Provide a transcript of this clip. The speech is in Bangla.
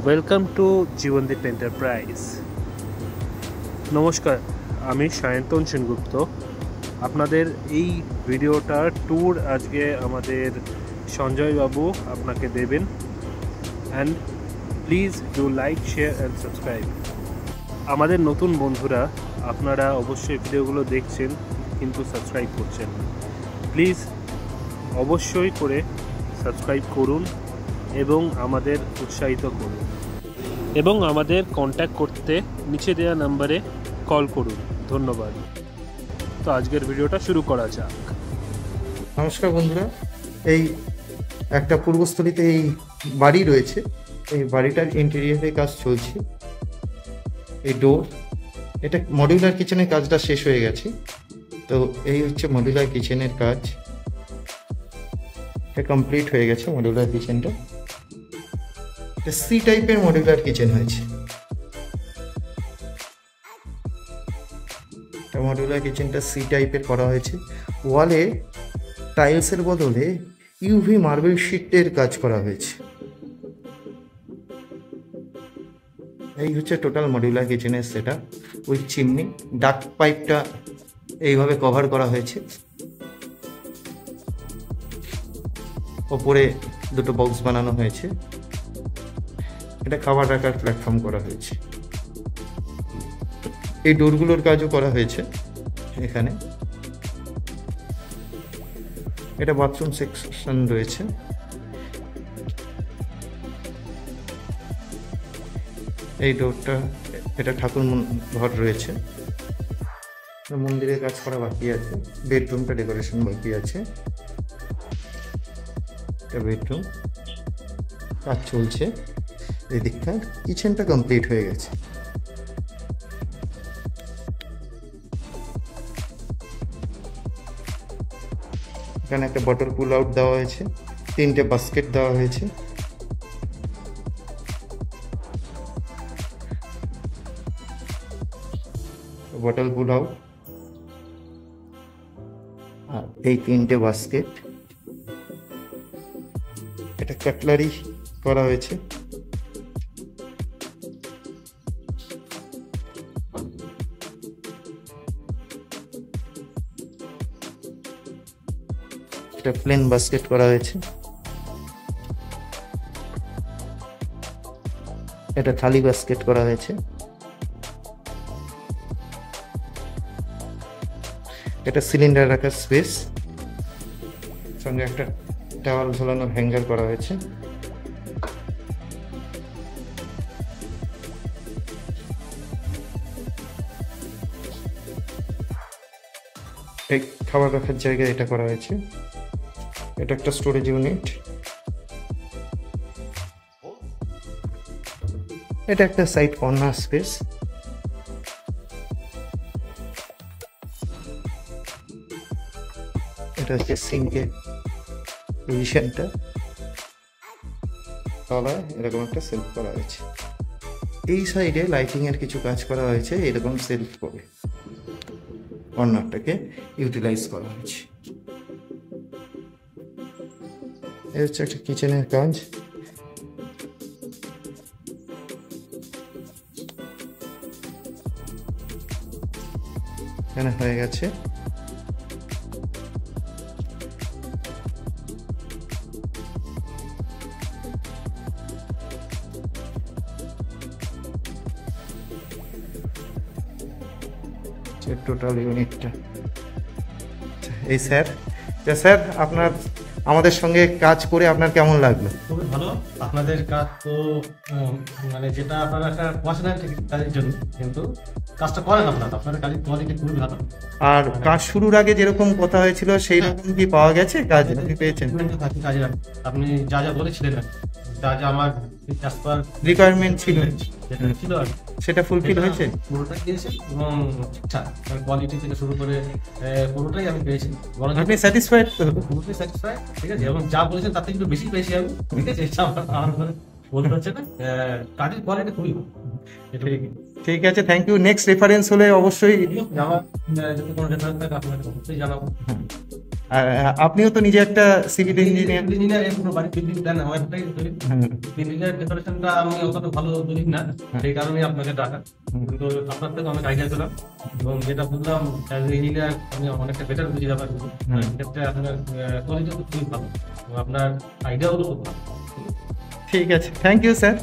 Welcome to Jibandeep enterprise. নমস্কার, আমি সায়ন্তন সেনগুপ্ত। আপনাদের এই ভিডিওটার ট্যুর আজকে আমাদের সঞ্জয় বাবু আপনাকে দেবেন। And please do like, share and subscribe. আমাদের নতুন বন্ধুরা, আপনারা অবশ্যই ভিডিওগুলো দেখছেন কিন্তু সাবস্ক্রাইব করছেন না। প্লিজ অবশ্যই করে সাবস্ক্রাইব করুন এবং আমাদের উৎসাহিত করুন, এবং আমাদের কন্ট্যাক্ট করতে নিচে দেওয়া নাম্বারে কল করুন। ধন্যবাদ। তো আজকের ভিডিওটা শুরু করা যাক। নমস্কার বন্ধুরা, এই একটা পূর্বস্থলীতে এই বাড়ি রয়েছে। এই বাড়িটার ইন্টেরিয়ারের কাজ চলছে। এই ডোর, এটা মডিউলার কিচেনের কাজটা শেষ হয়ে গেছে। তো এই হচ্ছে মডিউলার কিচেনের কাজ, এটা কমপ্লিট হয়ে গেছে। মডিউলার কিচেনটা সি টাইপের মডিউলার কিচেন হয়েছে। মডিউলার কিচেনটা সি টাইপের করা হয়েছে। ওয়ালে টাইলসের বদলে ইউভি মার্বেল শিটের কাজ করা হয়েছে। এই হচ্ছে টোটাল মডিউলার কিচেনের সেটআপ উইথ চিমনি। ডাক পাইপটা এইভাবে কভার করা হয়েছে। ওপরে দুটো বক্স বানানো হয়েছে। এটা খাবার রাখার প্ল্যাটফর্ম করা হয়েছে। এই ডোরগুলোর কাজও করা হয়েছে এখানে। এটা বাথরুম সেকশন রয়েছে। এই ডোরটা, এটা ঠাকুর ঘর রয়েছে। মন্দিরের কাজ করা বাকি আছে। বেডরুমটা ডেকোরেশন বাকি আছে। এটা বেডরুম, কাজ চলছে। এই দিকটা কিচেনটা কমপ্লিট হয়ে গেছে। এখানে একটা বটল পুল আউট দেওয়া হয়েছে, তিনটে বাস্কেট দেওয়া হয়েছে। বটল পুল আউট আর এই তিনটে বাস্কেট। এটা কাটলারি করা হয়েছে। এটা প্লেন বাস্কেট করা হয়েছে। এটা থালি বাস্কেট করা হয়েছে। এটা সিলিন্ডার রাখার স্পেস, সঙ্গে একটা টাওয়াল ঝোলানোর হ্যাঙ্গার করা হয়েছে। এই খাবার রাখার জায়গায় এটা করা হয়েছে। এটা একটা স্টোরেজ ইউনিট। এটা একটা সাইড কর্নার স্পেস। এটা হচ্ছে সিঙ্কের পজিশনটা। তলায় এরকম একটা সেলফ করা হয়েছে। এই সাইডে লাইটিং এর কিছু কাজ করা হয়েছে। এরকম সেলফ করে কর্নারটাকে ইউটিলাইজ করা হয়েছে। এই হচ্ছে একটা কিচেনের কাজ। এখানে হয়ে গেছে। টোটাল ইউনিটটা এই স্যার। স্যার, আপনার আমাদের সঙ্গে কাজ করে আপনার কেমন লাগলো? খুবই ভালো। আপনাদের কাজ তো মানে যেটা আপনারা একটা পয়সা কাজের জন্য, কিন্তু কাজটা করেন আপনারা। আপনাদের কাজের কোয়ালিটি খুবই ভালো। আর কাজ শুরুর আগে যেরকম কথা হয়েছিল সেই রকম কি পাওয়া গেছে? কাজ আপনি পেয়েছেন? কাজে আপনি যা যা বলেছিলেন, যা যা আমার রিকোয়ারমেন্ট ছিল ছিল সেটা ফুলফিল হয়েছে? পুরোটাই দিয়েছে এবং ঠিকঠাক কোয়ালিটি থেকে শুরু করে পুরোটাই আমি পেয়েছি। আপনি স্যাটিসফাইড? পুরোটাই স্যাটিসফাইড, ঠিক আছে। এবং যা বলেছেন তার থেকে একটু বেশি পেয়েছি আমি, ঠিক আছে। বলতে হচ্ছে না, কাজের কোয়ালিটি খুবই ভালো। ঠিক আছে, থ্যাংক ইউ। নেক্সট রেফারেন্স হলে অবশ্যই আমার যদি কোনো রেফারেন্স থাকে আপনাকে অবশ্যই জানাবো। আর আপনিও তো নিজে একটা সিভিল ইঞ্জিনিয়ার। ইঞ্জিনিয়ার পুরো বাড়ি বিল্ডিং প্ল্যান আমারটাই তৈরি। বিল্ডিংয়ের ডেকোরেশনটা আমি অতটা ভালো বুঝি না, সেই কারণে আপনাকে ডাকা। কিন্তু আপনার থেকে অনেক আইডিয়া পেলাম, এবং যেটা বুঝলাম অ্যাজ ইঞ্জিনিয়ার আমি অনেকটা বেটার বুঝি ব্যাপারগুলো। সেক্ষেত্রে আপনার কোয়ালিটি খুবই ভালো এবং আপনার আইডিয়াগুলো খুব ভালো। ঠিক আছে, থ্যাংক ইউ স্যার।